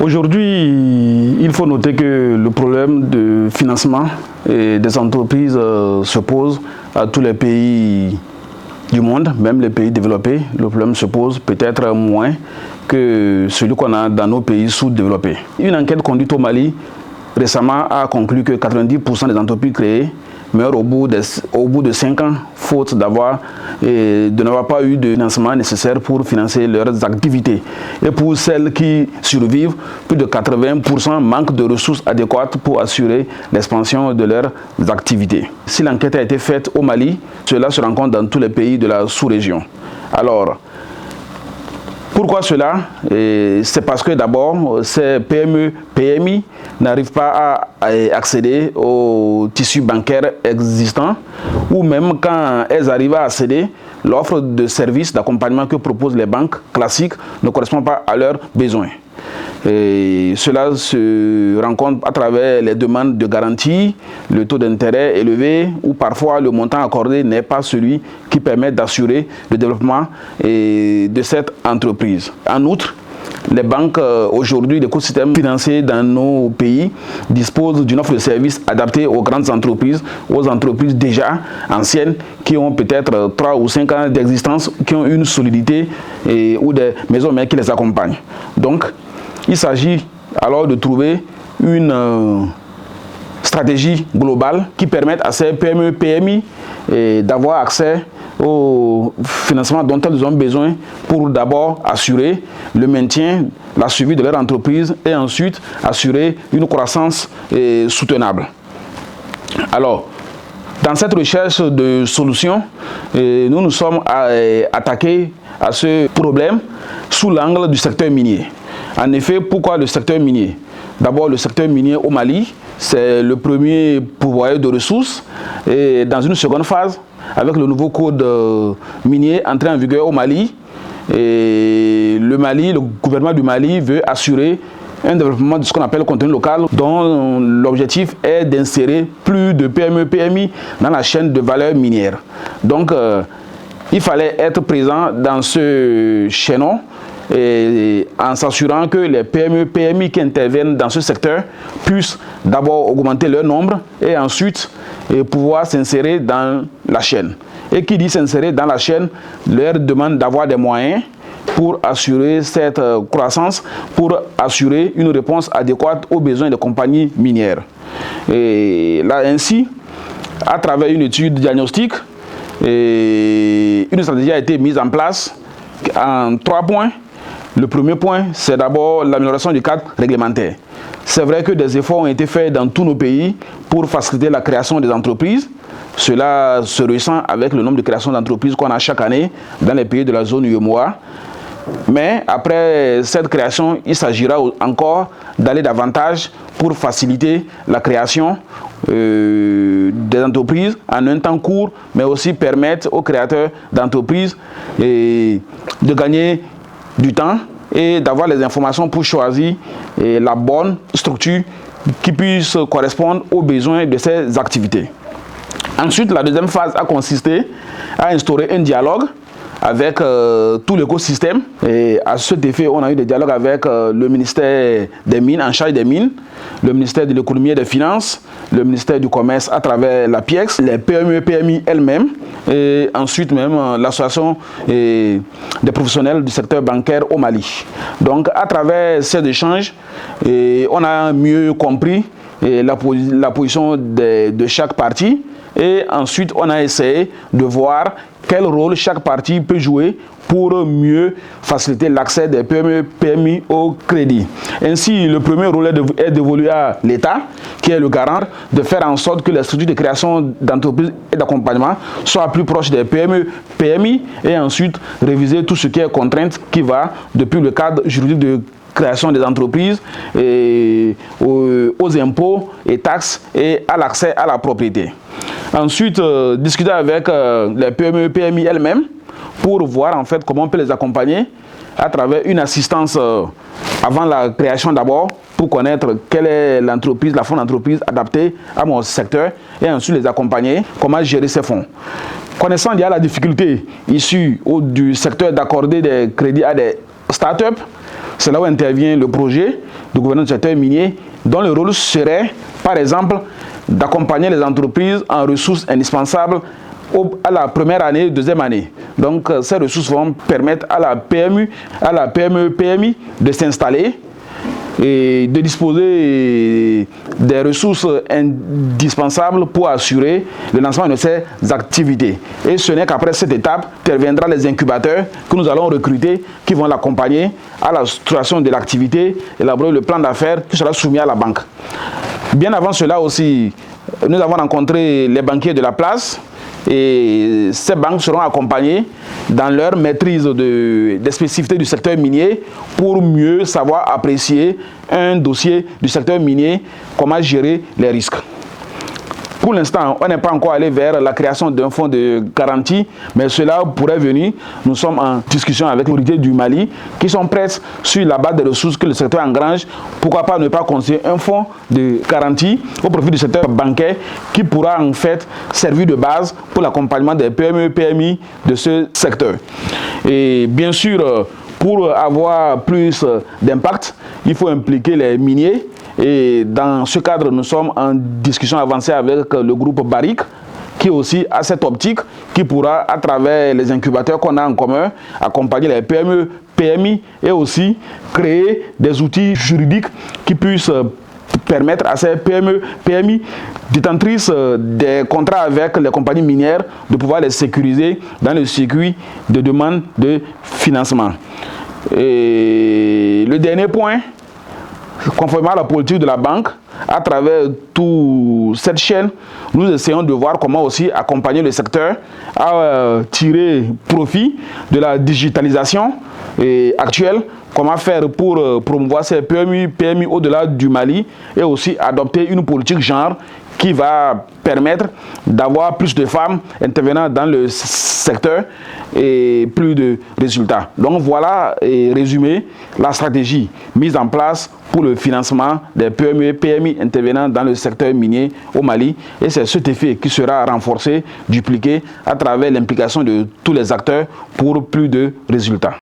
Aujourd'hui, il faut noter que le problème de financement des entreprises se pose à tous les pays du monde, même les pays développés. Le problème se pose peut-être moins que celui qu'on a dans nos pays sous-développés. Une enquête conduite au Mali récemment a conclu que 90% des entreprises créées meurent au bout de 5 ans, faute de n'avoir pas eu de financement nécessaire pour financer leurs activités. Et pour celles qui survivent, plus de 80% manquent de ressources adéquates pour assurer l'expansion de leurs activités. Si l'enquête a été faite au Mali, cela se rencontre dans tous les pays de la sous-région. Alors, pourquoi cela? C'est parce que d'abord, ces PME, PMI n'arrivent pas à accéder au tissu bancaire existant, ou même quand elles arrivent à accéder, l'offre de services d'accompagnement que proposent les banques classiques ne correspond pas à leurs besoins. Et cela se rencontre à travers les demandes de garantie, le taux d'intérêt élevé, ou parfois le montant accordé n'est pas celui qui permet d'assurer le développement de cette entreprise. En outre, les banques aujourd'hui, l'écosystème financier dans nos pays disposent d'une offre de services adaptée aux grandes entreprises, aux entreprises déjà anciennes qui ont peut-être 3 ou 5 ans d'existence, qui ont une solidité ou des maisons mères qui les accompagnent. Donc, il s'agit alors de trouver une stratégie globale qui permette à ces PME, PMI d'avoir accès au financement dont elles ont besoin pour d'abord assurer le maintien, la survie de leur entreprise et ensuite assurer une croissance soutenable. Alors, dans cette recherche de solutions, nous nous sommes attaqués à ce problème sous l'angle du secteur minier. En effet, pourquoi le secteur minier? D'abord, le secteur minier au Mali, c'est le premier pourvoyeur de ressources. Et dans une seconde phase, avec le nouveau code minier entré en vigueur au Mali, le gouvernement du Mali veut assurer un développement de ce qu'on appelle le contenu local, dont l'objectif est d'insérer plus de PME, PMI dans la chaîne de valeur minière. Donc, il fallait être présent dans ce chaînon en s'assurant que les PME, PMI qui interviennent dans ce secteur puissent d'abord augmenter leur nombre et ensuite pouvoir s'insérer dans la chaîne. Et qui dit s'insérer dans la chaîne leur demande d'avoir des moyens pour assurer cette croissance, pour assurer une réponse adéquate aux besoins des compagnies minières. Et là ainsi, à travers une étude diagnostique, une stratégie a été mise en place en 3 points. Le premier point, c'est d'abord l'amélioration du cadre réglementaire. C'est vrai que des efforts ont été faits dans tous nos pays pour faciliter la création des entreprises. Cela se ressent avec le nombre de créations d'entreprises qu'on a chaque année dans les pays de la zone UEMOA. Mais après cette création, il s'agira encore d'aller davantage pour faciliter la création des entreprises en un temps court, mais aussi permettre aux créateurs d'entreprises de gagner du temps et d'avoir les informations pour choisir la bonne structure qui puisse correspondre aux besoins de ces activités. Ensuite, la deuxième phase a consisté à instaurer un dialogue avec tout l'écosystème. Et à cet effet, on a eu des dialogues avec le ministère des Mines, en charge des mines, le ministère de l'économie et des finances, le ministère du commerce à travers la PIEX, les PME, PMI elles-mêmes, et ensuite même l'association des professionnels du secteur bancaire au Mali. Donc à travers ces échanges, on a mieux compris la position de chaque partie. Et ensuite, on a essayé de voir quel rôle chaque partie peut jouer pour mieux faciliter l'accès des PME, PMI au crédit. Ainsi, le premier rôle est dévolu à l'État, qui est le garant, de faire en sorte que les structures de création d'entreprises et d'accompagnement soient plus proches des PME, PMI, et ensuite réviser tout ce qui est contrainte qui va depuis le cadre juridique de création des entreprises, aux impôts et taxes et à l'accès à la propriété. Ensuite, discuter avec les PME, PMI elles-mêmes pour voir en fait comment on peut les accompagner à travers une assistance avant la création d'abord pour connaître quelle est l'entreprise, la forme d'entreprise adaptée à mon secteur et ensuite les accompagner, comment gérer ces fonds. Connaissant il y a la difficulté issue du secteur d'accorder des crédits à des startups, C'est là où intervient le projet de gouvernance du secteur minier, dont le rôle serait, par exemple, d'accompagner les entreprises en ressources indispensables à la première année, deuxième année. Donc, ces ressources vont permettre à la PME, PMI de s'installer et de disposer des ressources indispensables pour assurer le lancement de ces activités. Et ce n'est qu'après cette étape qu'interviendront les incubateurs que nous allons recruter, qui vont l'accompagner à la structuration de l'activité, élaborer le plan d'affaires qui sera soumis à la banque. Bien avant cela aussi, nous avons rencontré les banquiers de la place, et ces banques seront accompagnées dans leur maîtrise des spécificités du secteur minier pour mieux savoir apprécier un dossier du secteur minier, comment gérer les risques. Pour l'instant, on n'est pas encore allé vers la création d'un fonds de garantie, mais cela pourrait venir. Nous sommes en discussion avec les autorités du Mali qui sont prêtes sur la base des ressources que le secteur engrange. Pourquoi pas ne pas construire un fonds de garantie au profit du secteur bancaire qui pourra en fait servir de base pour l'accompagnement des PME, PMI de ce secteur. Et bien sûr, pour avoir plus d'impact, il faut impliquer les miniers. Et dans ce cadre, nous sommes en discussion avancée avec le groupe Barrick, qui aussi a cette optique, qui pourra, à travers les incubateurs qu'on a en commun, accompagner les PME, PMI et aussi créer des outils juridiques qui puissent permettre à ces PME, PMI, détentrices des contrats avec les compagnies minières, de pouvoir les sécuriser dans le circuit de demande de financement. Et le dernier point, conformément à la politique de la banque, à travers toute cette chaîne, nous essayons de voir comment aussi accompagner le secteur à tirer profit de la digitalisation actuelle, comment faire pour promouvoir ces PMI au-delà du Mali et aussi adopter une politique genre qui va permettre d'avoir plus de femmes intervenant dans le secteur et plus de résultats. Donc voilà, résumé, la stratégie mise en place pour le financement des PME, PMI intervenant dans le secteur minier au Mali. Et c'est cet effet qui sera renforcé, dupliqué à travers l'implication de tous les acteurs pour plus de résultats.